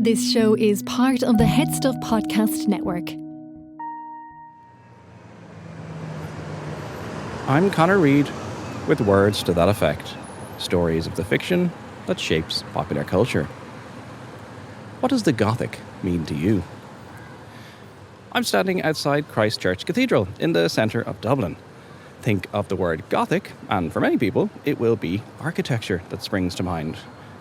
This show is part of the Head Stuff Podcast Network. I'm Connor Reid with words to that effect. Stories of the fiction that shapes popular culture. What does the Gothic mean to you? I'm standing outside Christ Church Cathedral in the centre of Dublin. Think of the word Gothic, and for many people, it will be architecture that springs to mind.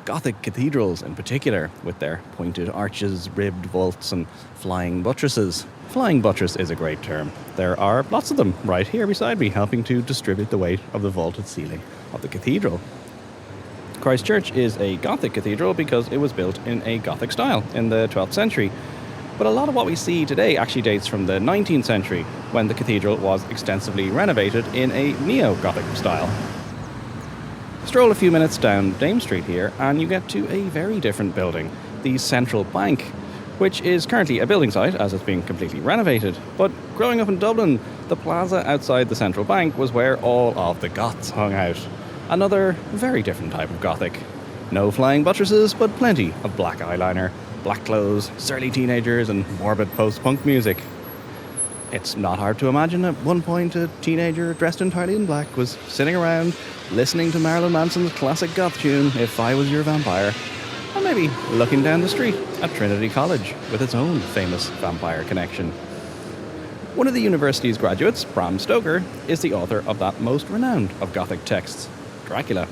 Gothic cathedrals in particular, with their pointed arches, ribbed vaults and flying buttresses. Flying buttress is a great term. There are lots of them right here beside me, helping to distribute the weight of the vaulted ceiling of the cathedral. Christ Church is a Gothic cathedral because it was built in a Gothic style in the 12th century. But a lot of what we see today actually dates from the 19th century, when the cathedral was extensively renovated in a neo-Gothic style. Stroll a few minutes down Dame Street here and you get to a very different building, the Central Bank, which is currently a building site as it's being completely renovated. But growing up in Dublin, the plaza outside the Central Bank was where all of the goths hung out. Another very different type of Gothic. No flying buttresses, but plenty of black eyeliner, black clothes, surly teenagers and morbid post-punk music. It's not hard to imagine at one point a teenager dressed entirely in black was sitting around listening to Marilyn Manson's classic goth tune, If I Was Your Vampire, or maybe looking down the street at Trinity College with its own famous vampire connection. One of the university's graduates, Bram Stoker, is the author of that most renowned of Gothic texts, Dracula.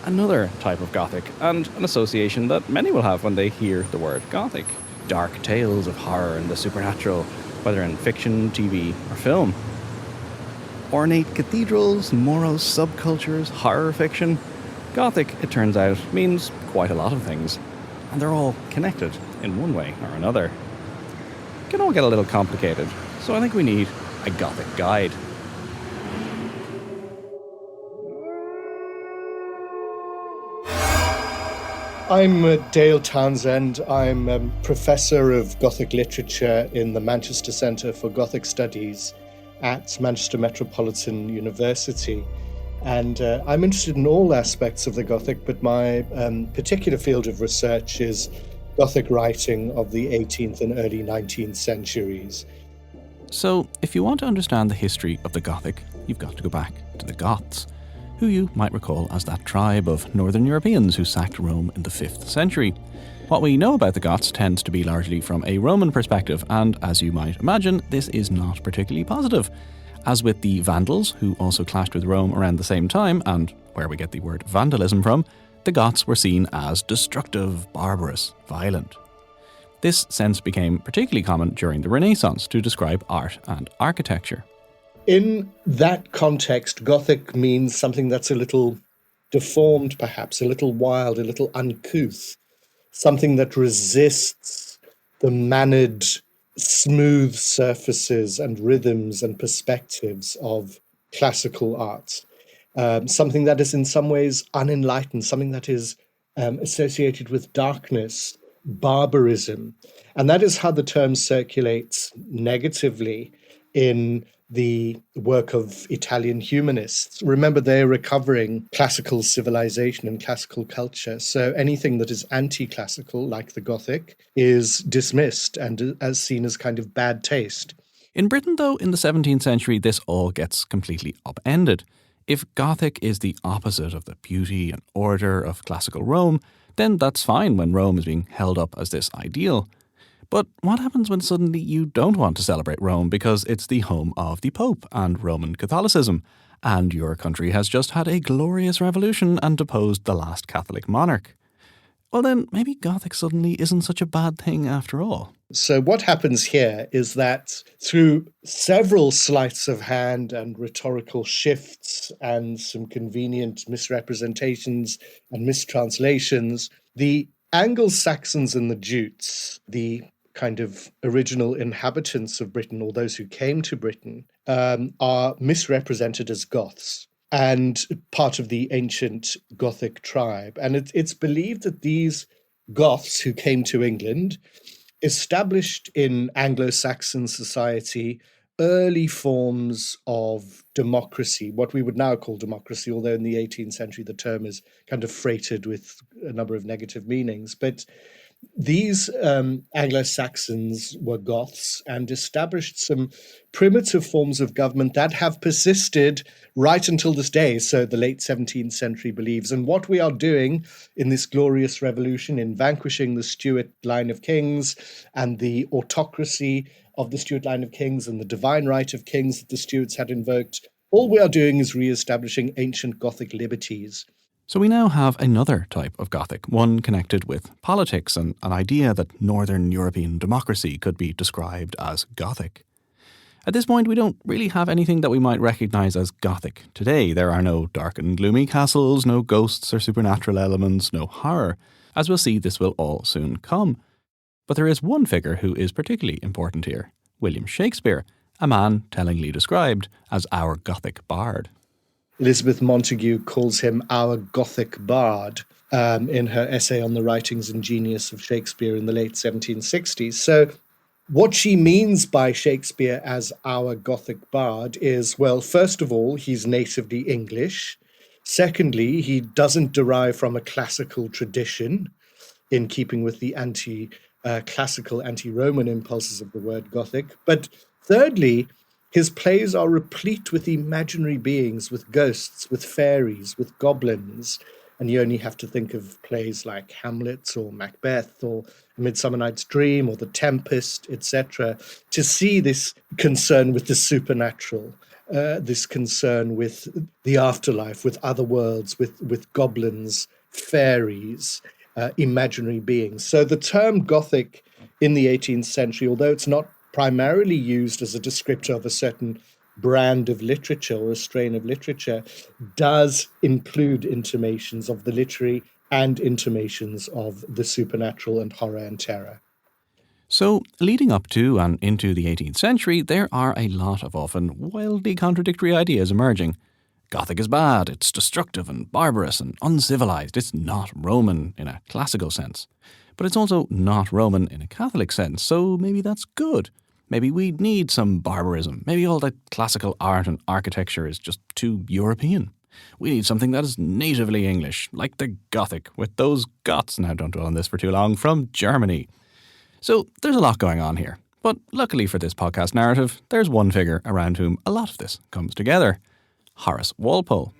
Another type of Gothic, and an association that many will have when they hear the word Gothic. Dark tales of horror and the supernatural, whether in fiction, TV, or film. Ornate cathedrals, morose subcultures, horror fiction. Gothic, it turns out, means quite a lot of things, and they're all connected in one way or another. It can all get a little complicated, so I think we need a Gothic guide. I'm Dale Townshend. I'm a Professor of Gothic Literature in the Manchester Centre for Gothic Studies at Manchester Metropolitan University. And I'm interested in all aspects of the Gothic, but my particular field of research is Gothic writing of the 18th and early 19th centuries. So, if you want to understand the history of the Gothic, you've got to go back to the Goths, who you might recall as that tribe of northern Europeans who sacked Rome in the 5th century. What we know about the Goths tends to be largely from a Roman perspective, and as you might imagine, this is not particularly positive. As with the Vandals, who also clashed with Rome around the same time, and where we get the word vandalism from, the Goths were seen as destructive, barbarous, violent. This sense became particularly common during the Renaissance to describe art and architecture. In that context, Gothic means something that's a little deformed, perhaps, a little wild, a little uncouth, something that resists the mannered, smooth surfaces and rhythms and perspectives of classical art. Something that is in some ways unenlightened, something that is associated with darkness, barbarism. And that is how the term circulates negatively in the work of Italian humanists. Remember, they're recovering classical civilization and classical culture. So anything that is anti-classical, like the Gothic, is dismissed and as seen as kind of bad taste. In Britain, though, in the 17th century, this all gets completely upended. If Gothic is the opposite of the beauty and order of classical Rome, then that's fine when Rome is being held up as this ideal. But what happens when suddenly you don't want to celebrate Rome because it's the home of the Pope and Roman Catholicism, and your country has just had a glorious revolution and deposed the last Catholic monarch? Well then, maybe Gothic suddenly isn't such a bad thing after all. So what happens here is that through several sleights of hand and rhetorical shifts and some convenient misrepresentations and mistranslations, the Anglo-Saxons and the Jutes, the kind of original inhabitants of Britain, or those who came to Britain, are misrepresented as Goths and part of the ancient Gothic tribe. And it's believed that these Goths who came to England established in Anglo-Saxon society early forms of democracy, what we would now call democracy, although in the 18th century the term is kind of freighted with a number of negative meanings. But These Anglo-Saxons were Goths and established some primitive forms of government that have persisted right until this day, so the late 17th century believes. And what we are doing in this glorious revolution, in vanquishing the Stuart line of kings and the autocracy of the Stuart line of kings and the divine right of kings that the Stuarts had invoked, all we are doing is re-establishing ancient Gothic liberties. So we now have another type of Gothic, one connected with politics and an idea that Northern European democracy could be described as Gothic. At this point, we don't really have anything that we might recognise as Gothic today. There are no dark and gloomy castles, no ghosts or supernatural elements, no horror. As we'll see, this will all soon come. But there is one figure who is particularly important here, William Shakespeare, a man tellingly described as our Gothic bard. Elizabeth Montagu calls him our Gothic bard in her essay on the writings and genius of Shakespeare in the late 1760s. So what she means by Shakespeare as our Gothic bard is, well, first of all, he's natively English. Secondly, he doesn't derive from a classical tradition, in keeping with the classical anti-Roman impulses of the word Gothic. But thirdly, his plays are replete with imaginary beings, with ghosts, with fairies, with goblins. And you only have to think of plays like Hamlet or Macbeth or A Midsummer Night's Dream or The Tempest, etc., to see this concern with the supernatural, this concern with the afterlife, with other worlds, with goblins, fairies, imaginary beings. So the term Gothic in the 18th century, although it's not primarily used as a descriptor of a certain brand of literature or a strain of literature, does include intimations of the literary and intimations of the supernatural and horror and terror. So, leading up to and into the 18th century, there are a lot of often wildly contradictory ideas emerging. Gothic is bad, it's destructive and barbarous and uncivilized, it's not Roman in a classical sense. But it's also not Roman in a Catholic sense, so maybe that's good. Maybe we need some barbarism. Maybe all that classical art and architecture is just too European. We need something that is natively English, like the Gothic, with those goths, now don't dwell on this for too long, from Germany. So there's a lot going on here. But luckily for this podcast narrative, there's one figure around whom a lot of this comes together. Horace Walpole.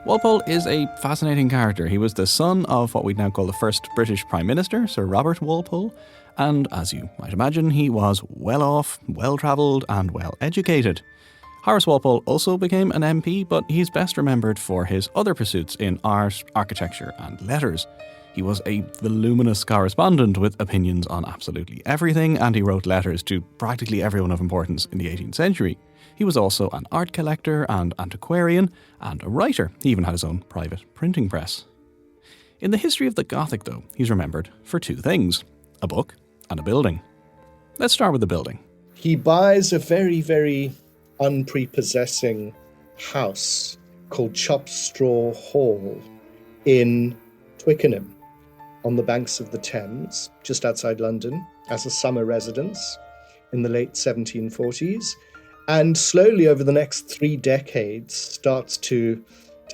Walpole is a fascinating character. He was the son of what we'd now call the first British Prime Minister, Sir Robert Walpole, and as you might imagine, he was well off, well-travelled and well-educated. Horace Walpole also became an MP, but he's best remembered for his other pursuits in art, architecture and letters. He was a voluminous correspondent with opinions on absolutely everything, and he wrote letters to practically everyone of importance in the 18th century. He was also an art collector and antiquarian, and a writer. He even had his own private printing press. In the history of the Gothic, though, he's remembered for two things: a book and a building. Let's start with the building. He buys a very, very unprepossessing house called Chopstraw Hall in Twickenham, on the banks of the Thames, just outside London, as a summer residence in the late 1740s. And slowly over the next 3 decades starts to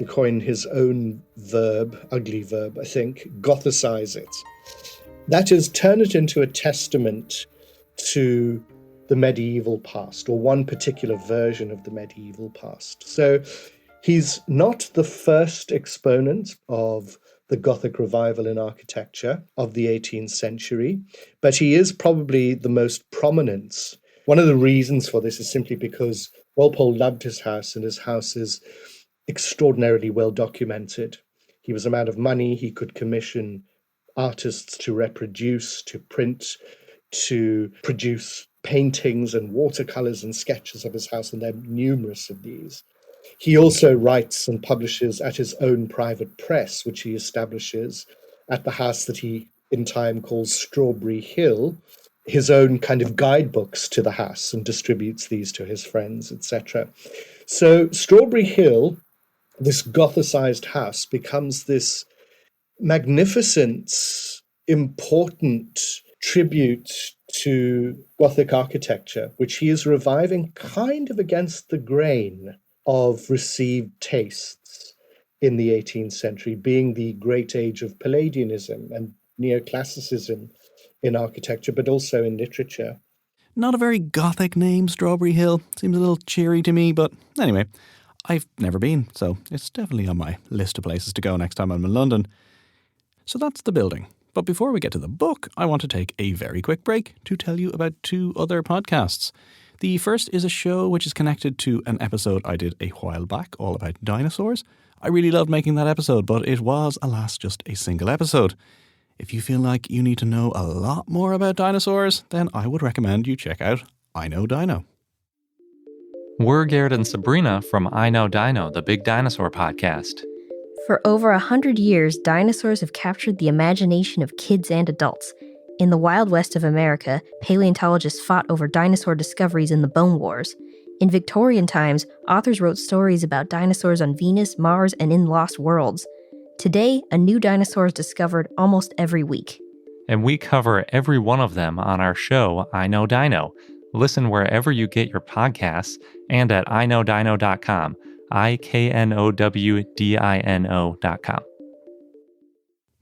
coin his own verb, ugly verb, I think, Gothicize it. That is, turn it into a testament to the medieval past, or one particular version of the medieval past. So he's not the first exponent of the Gothic revival in architecture of the 18th century, but he is probably the most prominent. One of the reasons for this is simply because Walpole loved his house, and his house is extraordinarily well documented. He was a man of money. He could commission artists to reproduce, to print, to produce paintings and watercolors and sketches of his house, and there are numerous of these. He also writes and publishes at his own private press, which he establishes at the house that he in time calls Strawberry Hill, his own kind of guidebooks to the house, and distributes these to his friends, etc. So Strawberry Hill, this Gothicized house, becomes this magnificent, important tribute to Gothic architecture, which he is reviving kind of against the grain of received tastes in the 18th century, being the great age of Palladianism and neoclassicism in architecture, but also in literature. Not a very Gothic name, Strawberry Hill. Seems a little cheery to me, but anyway, I've never been, so it's definitely on my list of places to go next time I'm in London. So that's the building. But before we get to the book, I want to take a very quick break to tell you about two other podcasts. The first is a show which is connected to an episode I did a while back all about dinosaurs. I really loved making that episode, but it was, alas, just a single episode. If you feel like you need to know a lot more about dinosaurs, then I would recommend you check out I Know Dino. We're Garrett and Sabrina from I Know Dino, the Big Dinosaur podcast. For over 100 years, dinosaurs have captured the imagination of kids and adults. In the Wild West of America, paleontologists fought over dinosaur discoveries in the Bone Wars. In Victorian times, authors wrote stories about dinosaurs on Venus, Mars, and in lost worlds. Today, a new dinosaur is discovered almost every week. And we cover every one of them on our show, I Know Dino. Listen wherever you get your podcasts and at iknowdino.com. iknowdino.com.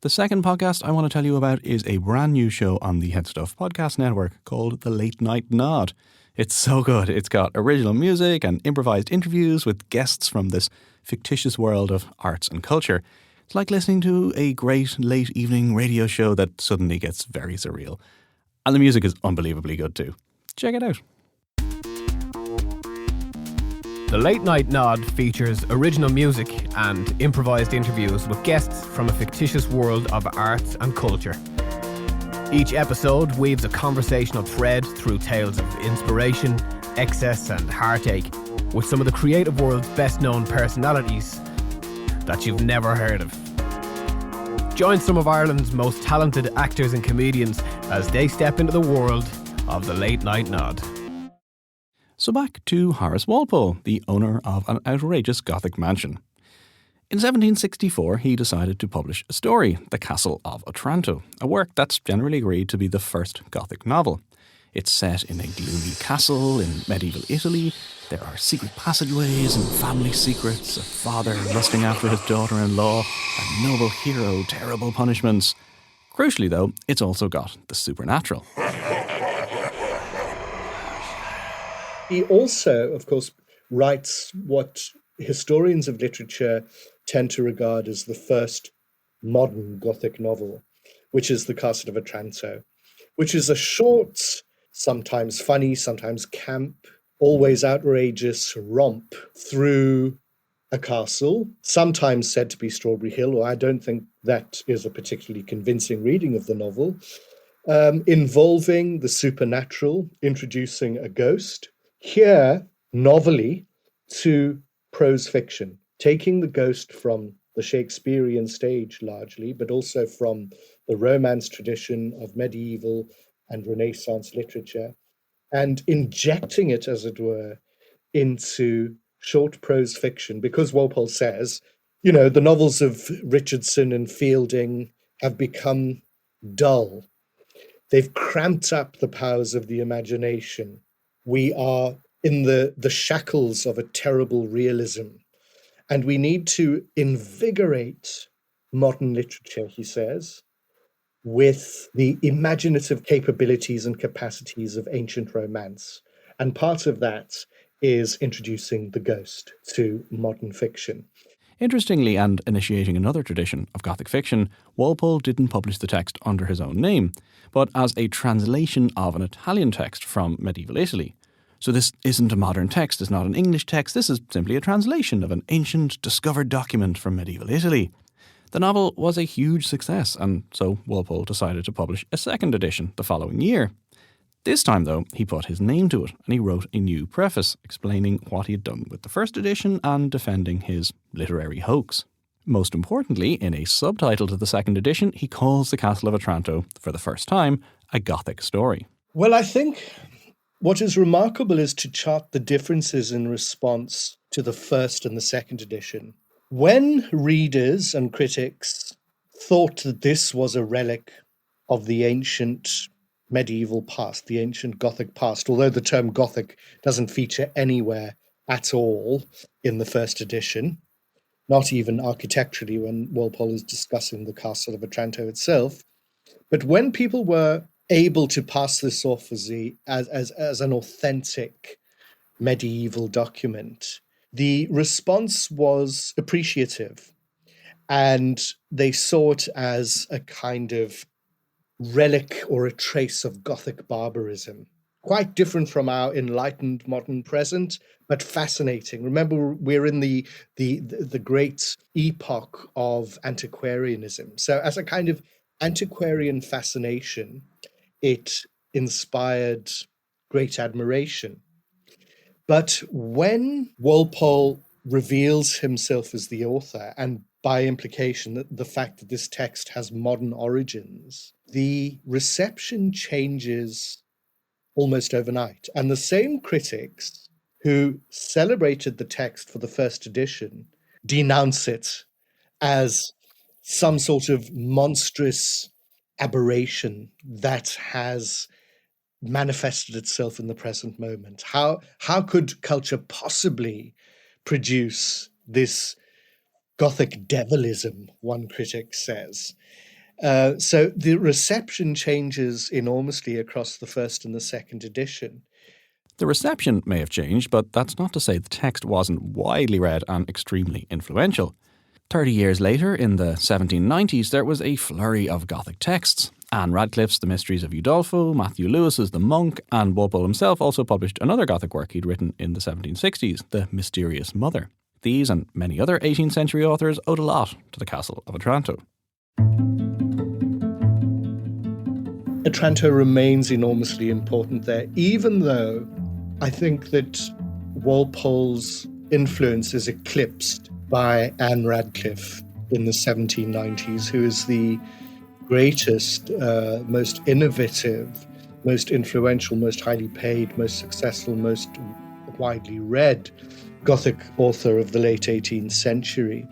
The second podcast I want to tell you about is a brand new show on the Head Stuff podcast network called The Late Night Nod. It's so good. It's got original music and improvised interviews with guests from this fictitious world of arts and culture. It's like listening to a great late evening radio show that suddenly gets very surreal. And the music is unbelievably good too. Check it out. The Late Night Nod features original music and improvised interviews with guests from a fictitious world of arts and culture. Each episode weaves a conversational thread through tales of inspiration, excess and heartache with some of the creative world's best-known personalities that you've never heard of. Join some of Ireland's most talented actors and comedians as they step into the world of The Late Night Nod. So back to Horace Walpole, the owner of an outrageous Gothic mansion. In 1764, he decided to publish a story, The Castle of Otranto, a work that's generally agreed to be the first Gothic novel. It's set in a gloomy castle in medieval Italy. There are secret passageways and family secrets, a father lusting after his daughter-in-law, a noble hero, terrible punishments. Crucially, though, it's also got the supernatural. He also, of course, writes what historians of literature tend to regard as the first modern Gothic novel, which is The Castle of Otranto, which is a short, sometimes funny, sometimes camp, always outrageous romp through a castle, sometimes said to be Strawberry Hill, or I don't think that is a particularly convincing reading of the novel, involving the supernatural, introducing a ghost. Here, novelly, to prose fiction, taking the ghost from the Shakespearean stage largely, but also from the Romance tradition of medieval and Renaissance literature, and injecting it, as it were, into short prose fiction, because Walpole says, you know, the novels of Richardson and Fielding have become dull. They've cramped up the powers of the imagination. We are in the shackles of a terrible realism. And we need to invigorate modern literature, he says, with the imaginative capabilities and capacities of ancient romance. And part of that is introducing the ghost to modern fiction. Interestingly, and initiating another tradition of Gothic fiction, Walpole didn't publish the text under his own name, but as a translation of an Italian text from medieval Italy. So this isn't a modern text, it's not an English text, this is simply a translation of an ancient, discovered document from medieval Italy. The novel was a huge success, and so Walpole decided to publish a second edition the following year. This time, though, he put his name to it, and he wrote a new preface explaining what he had done with the first edition and defending his literary hoax. Most importantly, in a subtitle to the second edition, he calls The Castle of Otranto, for the first time, a Gothic story. Well, I think what is remarkable is to chart the differences in response to the first and the second edition. When readers and critics thought that this was a relic of the ancient medieval past, the ancient Gothic past, although the term Gothic doesn't feature anywhere at all in the first edition, not even architecturally when Walpole is discussing the Castle of Otranto itself. But when people were able to pass this off as an authentic medieval document, the response was appreciative, and they saw it as a kind of relic or a trace of Gothic barbarism. Quite different from our enlightened modern present, but fascinating. Remember, we're in the great epoch of antiquarianism. So as a kind of antiquarian fascination, it inspired great admiration. But when Walpole reveals himself as the author, and by implication the fact that this text has modern origins, the reception changes almost overnight. And the same critics who celebrated the text for the first edition denounce it as some sort of monstrous aberration that has manifested itself in the present moment. How could culture possibly produce this Gothic devilism, one critic says. So the reception changes enormously across the first and the second edition. The reception may have changed, but that's not to say the text wasn't widely read and extremely influential. 30 years later, in the 1790s, there was a flurry of Gothic texts. Anne Radcliffe's The Mysteries of Udolpho, Matthew Lewis's The Monk, and Walpole himself also published another Gothic work he'd written in the 1760s, The Mysterious Mother. These and many other 18th century authors owed a lot to the Castle of Otranto. Otranto remains enormously important there, even though I think that Walpole's influence is eclipsed by Anne Radcliffe in the 1790s, who is the greatest, most innovative, most influential, most highly paid, most successful, most widely read Gothic author of the late 18th century.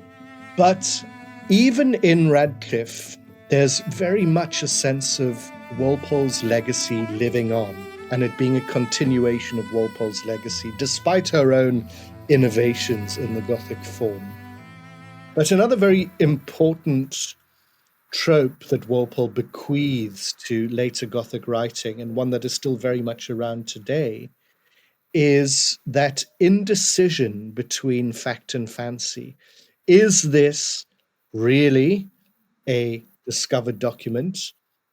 But even in Radcliffe, there's very much a sense of Walpole's legacy living on, and it being a continuation of Walpole's legacy, despite her own innovations in the Gothic form. But another very important trope that Walpole bequeaths to later Gothic writing, and one that is still very much around today, is that indecision between fact and fancy. Is this really a discovered document,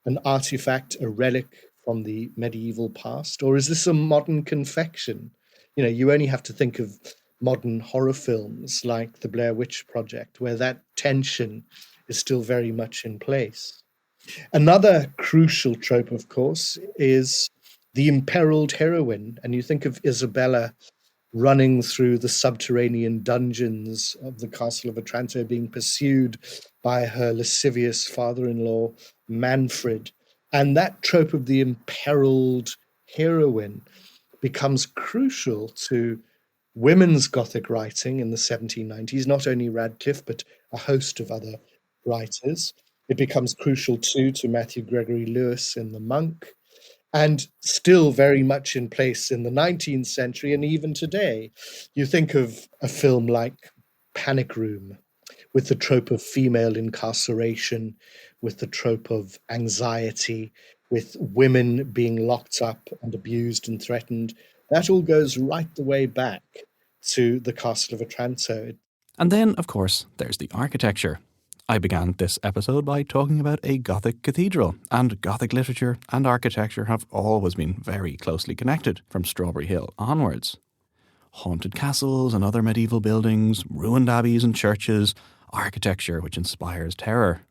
an artifact, a relic from the medieval past, or is this a modern confection? You know, you only have to think of modern horror films like the Blair Witch Project, where that tension is still very much in place. Another crucial trope, of course, is the imperiled heroine. And you think of Isabella running through the subterranean dungeons of the Castle of Otranto, being pursued by her lascivious father-in-law, Manfred. And that trope of the imperiled heroine becomes crucial to women's Gothic writing in the 1790s, not only Radcliffe, but a host of other writers. It becomes crucial too to Matthew Gregory Lewis in The Monk, and still very much in place in the 19th century and even today. You think of a film like Panic Room, with the trope of female incarceration, with the trope of anxiety, with women being locked up and abused and threatened. That all goes right the way back to the Castle of Otranto. And then, of course, there's the architecture. I began this episode by talking about a Gothic cathedral, and Gothic literature and architecture have always been very closely connected from Strawberry Hill onwards. Haunted castles and other medieval buildings, ruined abbeys and churches, architecture which inspires terror.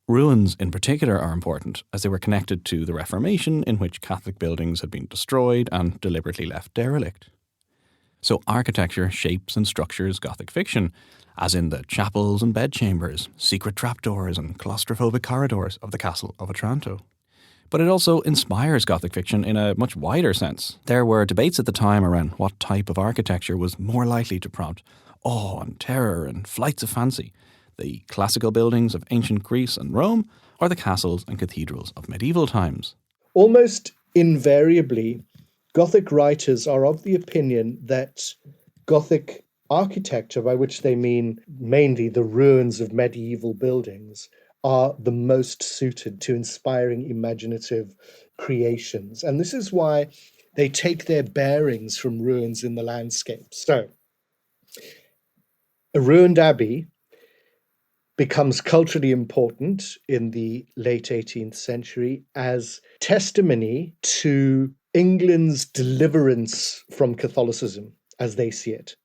Ruins in particular are important, as they were connected to the Reformation, in which Catholic buildings had been destroyed and deliberately left derelict. So architecture shapes and structures Gothic fiction, as in the chapels and bedchambers, secret trapdoors and claustrophobic corridors of the Castle of Otranto. But it also inspires Gothic fiction in a much wider sense. There were debates at the time around what type of architecture was more likely to prompt awe and terror and flights of fancy, the classical buildings of ancient Greece and Rome, or the castles and cathedrals of medieval times. Almost invariably, Gothic writers are of the opinion that Gothic architecture, by which they mean mainly the ruins of medieval buildings, are the most suited to inspiring imaginative creations. And this is why they take their bearings from ruins in the landscape. So, a ruined abbey becomes culturally important in the late 18th century as testimony to England's deliverance from Catholicism, as they see it,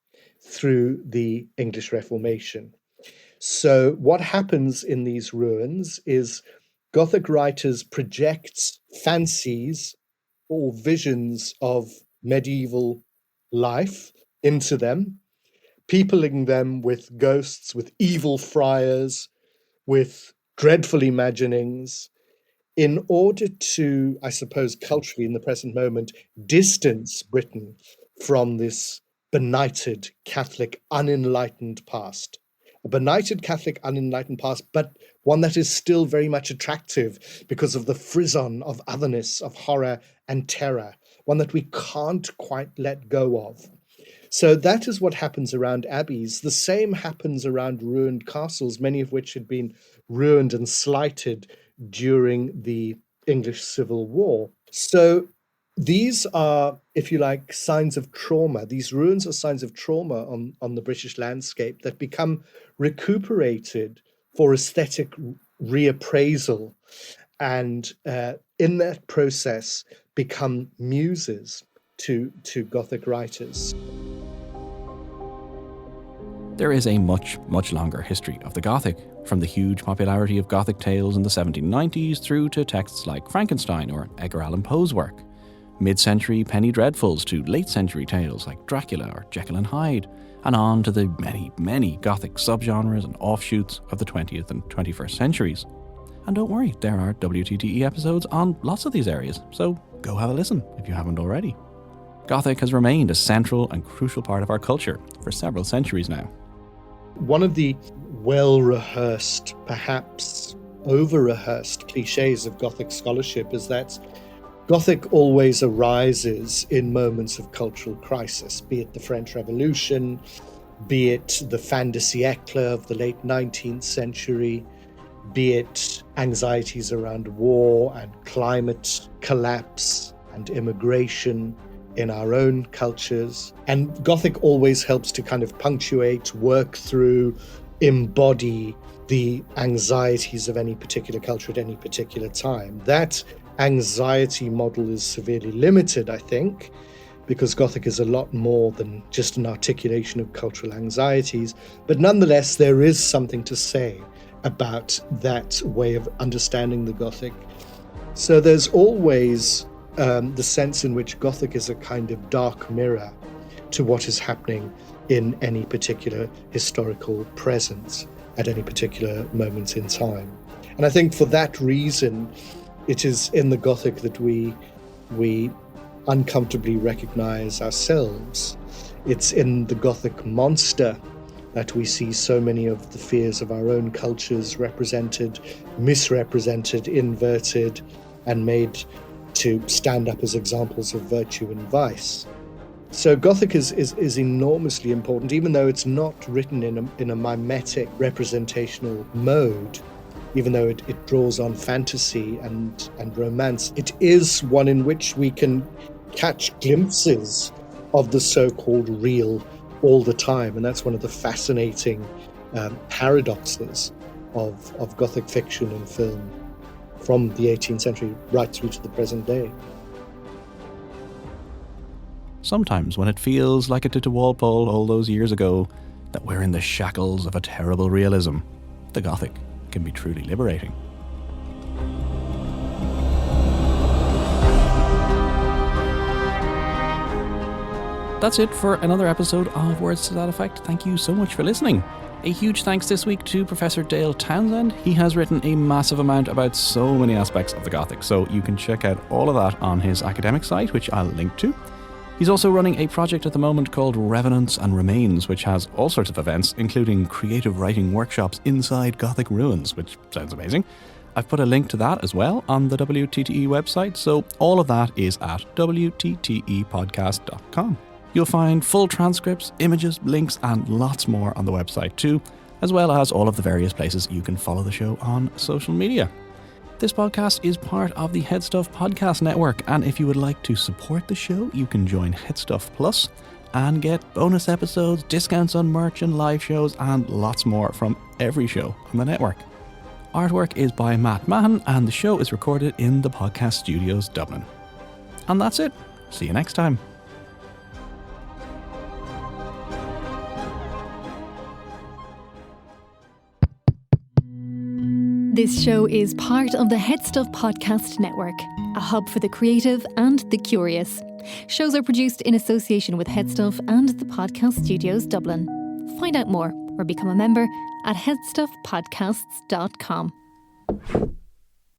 through the English Reformation. So what happens in these ruins is Gothic writers project fancies or visions of medieval life into them, peopling them with ghosts, with evil friars, with dreadful imaginings, in order to, I suppose, culturally in the present moment, distance Britain from this benighted Catholic unenlightened past. A benighted Catholic unenlightened past, but one that is still very much attractive because of the frisson of otherness, of horror and terror, one that we can't quite let go of. So that is what happens around abbeys. The same happens around ruined castles, many of which had been ruined and slighted during the English Civil War. So these are, if you like, signs of trauma. These ruins are signs of trauma on the British landscape that become recuperated for aesthetic reappraisal, and in that process become muses to Gothic writers. There is a much, much longer history of the Gothic, from the huge popularity of Gothic tales in the 1790s through to texts like Frankenstein or Edgar Allan Poe's work, mid-century penny dreadfuls to late-century tales like Dracula or Jekyll and Hyde, and on to the many, many Gothic subgenres and offshoots of the 20th and 21st centuries. And don't worry, there are WTTE episodes on lots of these areas, so go have a listen if you haven't already. Gothic has remained a central and crucial part of our culture for several centuries now. One of the well-rehearsed, perhaps over-rehearsed cliches of Gothic scholarship is that Gothic always arises in moments of cultural crisis, be it the French Revolution, be it the fin de siècle of the late 19th century, be it anxieties around war and climate collapse and immigration in our own cultures. And Gothic always helps to kind of punctuate, work through, embody the anxieties of any particular culture at any particular time. That anxiety model is severely limited, I think, because Gothic is a lot more than just an articulation of cultural anxieties. But nonetheless, there is something to say about that way of understanding the Gothic. So there's always the sense in which Gothic is a kind of dark mirror to what is happening in any particular historical presence at any particular moment in time. And I think for that reason, it is in the Gothic that we uncomfortably recognize ourselves. It's in the Gothic monster that we see so many of the fears of our own cultures represented, misrepresented, inverted, and made to stand up as examples of virtue and vice. So Gothic is enormously important, even though it's not written in a mimetic representational mode, even though it draws on fantasy and romance. It is one in which we can catch glimpses of the so-called real all the time, and that's one of the fascinating paradoxes of Gothic fiction and film from the 18th century right through to the present day. Sometimes when it feels like it did to Walpole all those years ago, that we're in the shackles of a terrible realism, the Gothic can be truly liberating. That's it for another episode of Words to That Effect. Thank you so much for listening. A huge thanks this week to Professor Dale Townshend. He has written a massive amount about so many aspects of the Gothic, so you can check out all of that on his academic site, which I'll link to. He's also running a project at the moment called Revenants and Remains, which has all sorts of events, including creative writing workshops inside Gothic ruins, which sounds amazing. I've put a link to that as well on the WTTE website, so all of that is at WTTEpodcast.com. You'll find full transcripts, images, links, and lots more on the website too, as well as all of the various places you can follow the show on social media. This podcast is part of the Headstuff Podcast Network, and if you would like to support the show, you can join Headstuff Plus and get bonus episodes, discounts on merch and live shows, and lots more from every show on the network. Artwork is by Matt Mahan, and the show is recorded in the Podcast Studios, Dublin. And that's it. See you next time. This show is part of the Headstuff Podcast Network, a hub for the creative and the curious. Shows are produced in association with Headstuff and the Podcast Studios Dublin. Find out more or become a member at headstuffpodcasts.com.